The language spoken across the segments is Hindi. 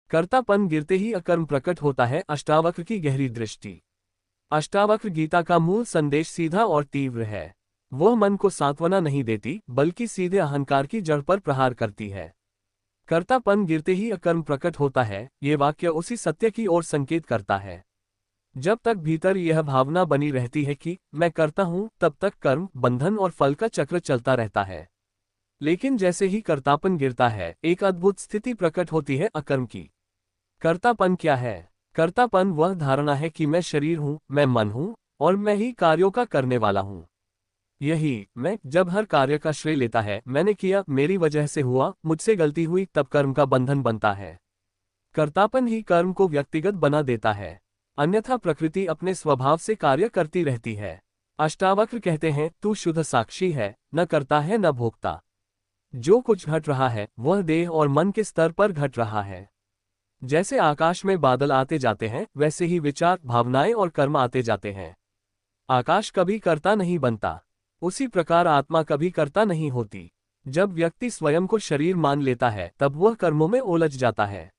कर्तापन गिरते ही अकर्म प्रकट होता है। अष्टावक्र की गहरी दृष्टि। अष्टावक्र गीता का मूल संदेश सीधा और तीव्र है। वह मन को सांत्वना नहीं देती, बल्कि सीधे अहंकार की जड़ पर प्रहार करती है। कर्तापन गिरते ही अकर्म प्रकट होता है, ये वाक्य उसी सत्य की ओर संकेत करता है। जब तक भीतर यह भावना बनी रहती है कि मैं करता हूं, तब तक कर्म, बंधन और फल का चक्र चलता रहता है। लेकिन जैसे ही कर्तापन गिरता है, एक अद्भुत स्थिति प्रकट होती है अकर्म की। कर्तापन क्या है? कर्तापन वह धारणा है कि मैं शरीर हूं, मैं मन हूं, और मैं ही कार्यों का करने वाला हूं। यही मैं जब हर कार्य का श्रेय लेता है, मैंने किया, मेरी वजह से हुआ, मुझसे गलती हुई, तब कर्म का बंधन बनता है। कर्तापन ही कर्म को व्यक्तिगत बना देता है। अन्यथा प्रकृति अपने स्वभाव से कार्य करती रहती है। अष्टावक्र कहते हैं, तू शुद्ध साक्षी है, न करता है न भोगता। जो कुछ घट रहा है वह देह और मन के स्तर पर घट रहा है। जैसे आकाश में बादल आते जाते हैं, वैसे ही विचार, भावनाएं और कर्म आते जाते हैं। आकाश कभी कर्ता नहीं बनता। उसी प्रकार आत्मा कभी कर्ता नहीं होती। जब व्यक्ति स्वयं को शरीर मान लेता है, तब वह कर्मों में उलझ जाता है।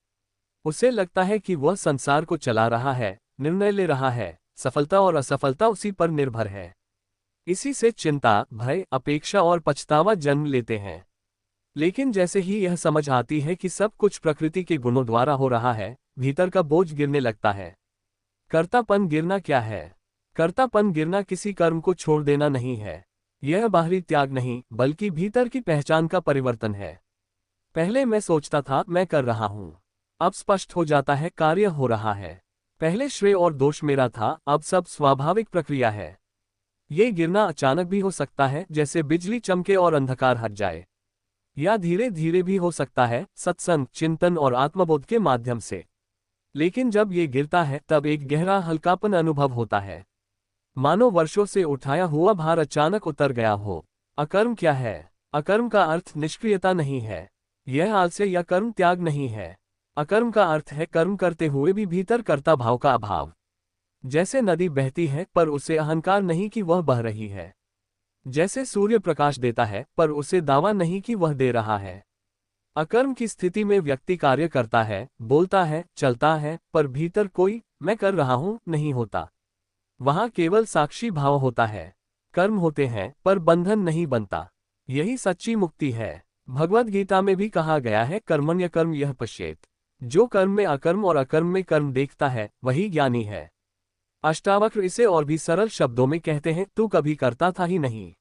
उसे लगता है कि वह संसार को चला रहा है, निर्णय ले रहा है, सफलता और असफलता उसी पर निर्भर है। इसी से चिंता, भय, अपेक्षा और पछतावा जन्म लेते हैं। लेकिन जैसे ही यह समझ आती है कि सब कुछ प्रकृति के गुणों द्वारा हो रहा है, भीतर का बोझ गिरने लगता है। कर्तापन गिरना क्या है? कर्तापन गिरना किसी कर्म को छोड़ देना नहीं है। यह बाहरी त्याग नहीं, बल्कि भीतर की पहचान का परिवर्तन है। पहले मैं सोचता था मैं कर रहा हूं, अब स्पष्ट हो जाता है कार्य हो रहा है। पहले श्रेय और दोष मेरा था, अब सब स्वाभाविक प्रक्रिया है। ये गिरना अचानक भी हो सकता है, जैसे बिजली चमके और अंधकार हट जाए, या धीरे धीरे भी हो सकता है, सत्संग, चिंतन और आत्मबोध के माध्यम से। लेकिन जब ये गिरता है, तब एक गहरा हल्कापन अनुभव होता है, मानो वर्षों से उठाया हुआ भार अचानक उतर गया हो। अकर्म क्या है? अकर्म का अर्थ निष्क्रियता नहीं है। यह आलस्य या कर्म त्याग नहीं है। अकर्म का अर्थ है कर्म करते हुए भी भीतर कर्ता भाव का अभाव। जैसे नदी बहती है, पर उसे अहंकार नहीं कि वह बह रही है। जैसे सूर्य प्रकाश देता है, पर उसे दावा नहीं कि वह दे रहा है। अकर्म की स्थिति में व्यक्ति कार्य करता है, बोलता है, चलता है, पर भीतर कोई मैं कर रहा हूं नहीं होता। वहां केवल साक्षी भाव होता है। कर्म होते हैं, पर बंधन नहीं बनता। यही सच्ची मुक्ति है। भगवद गीता में भी कहा गया है, कर्मण्य कर्म यह पश्येत। जो कर्म में अकर्म और अकर्म में कर्म देखता है, वही ज्ञानी है। अष्टावक्र इसे और भी सरल शब्दों में कहते हैं, तू कभी करता था ही नहीं।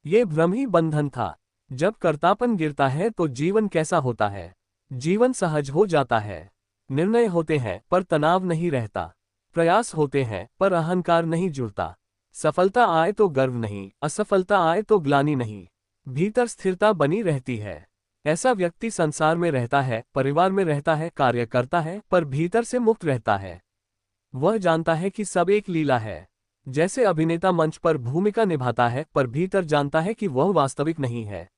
ये भ्रम ही बंधन था। जब कर्तापन गिरता है तो जीवन कैसा होता है? जीवन सहज हो जाता है। निर्णय होते हैं, पर तनाव नहीं रहता। प्रयास होते हैं, पर अहंकार नहीं जुड़ता। सफलता आए तो गर्व नहीं, असफलता आए तो ग्लानि नहीं। भीतर स्थिरता बनी रहती है। ऐसा व्यक्ति संसार में रहता है, परिवार में रहता है, कार्य करता है, पर भीतर से मुक्त रहता है। वह जानता है कि सब एक लीला है। जैसे अभिनेता मंच पर भूमिका निभाता है, पर भीतर जानता है कि वह वास्तविक नहीं है।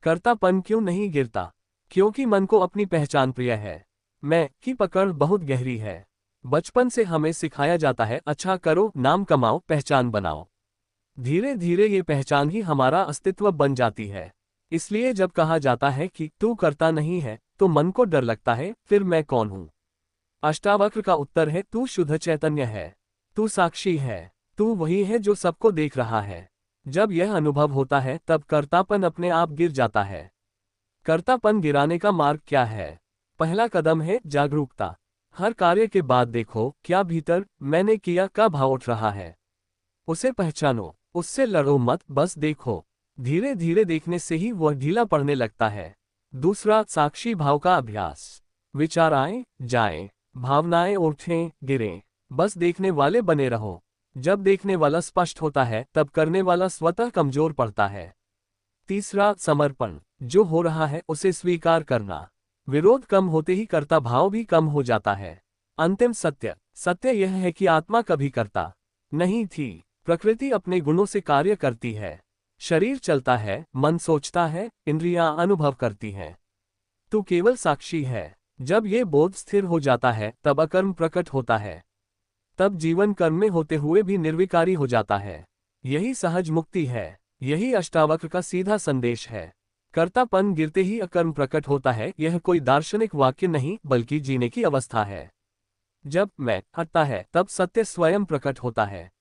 कर्तापन क्यों नहीं गिरता? क्योंकि मन को अपनी पहचान प्रिय है। मैं की पकड़ बहुत गहरी है। बचपन से हमें सिखाया जाता है, अच्छा करो, नाम कमाओ, पहचान बनाओ। धीरे धीरे ये पहचान ही हमारा अस्तित्व बन जाती है। इसलिए जब कहा जाता है कि तू करता नहीं है, तो मन को डर लगता है, फिर मैं कौन हूं? अष्टावक्र का उत्तर है, तू शुद्ध चैतन्य है। तू साक्षी है। तू वही है जो सबको देख रहा है। जब यह अनुभव होता है, तब कर्तापन अपने आप गिर जाता है। कर्तापन गिराने का मार्ग क्या है? पहला कदम है जागरूकता। हर कार्य के बाद देखो, क्या भीतर मैंने किया का भाव उठ रहा है। उसे पहचानो, उससे लड़ो मत, बस देखो। धीरे धीरे देखने से ही वह ढीला पड़ने लगता है। दूसरा, साक्षी भाव का अभ्यास। विचार आए जाएं, भावनाएं उठें गिरें, बस देखने वाले बने रहो। जब देखने वाला स्पष्ट होता है, तब करने वाला स्वतः कमजोर पड़ता है। तीसरा, समर्पण। जो हो रहा है उसे स्वीकार करना। विरोध कम होते ही कर्ता भाव भी कम हो जाता है। अंतिम सत्य। सत्य यह है कि आत्मा कभी करता नहीं थी। प्रकृति अपने गुणों से कार्य करती है। शरीर चलता है, मन सोचता है, इंद्रियां अनुभव करती हैं। तू केवल साक्षी है। जब ये बोध स्थिर हो जाता है, तब अकर्म प्रकट होता है। तब जीवन कर्म में होते हुए भी निर्विकारी हो जाता है। यही सहज मुक्ति है। यही अष्टावक्र का सीधा संदेश है। कर्तापन गिरते ही अकर्म प्रकट होता है, यह कोई दार्शनिक वाक्य नहीं बल्कि जीने की अवस्था है। जब मैं हटता है तब सत्य स्वयं प्रकट होता है।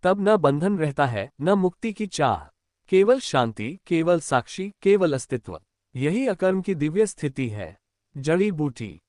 तब न बंधन रहता है न मुक्ति की चाह, केवल शांति, केवल साक्षी, केवल अस्तित्व। यही अकर्म की दिव्य स्थिति है। जड़ी बूटी।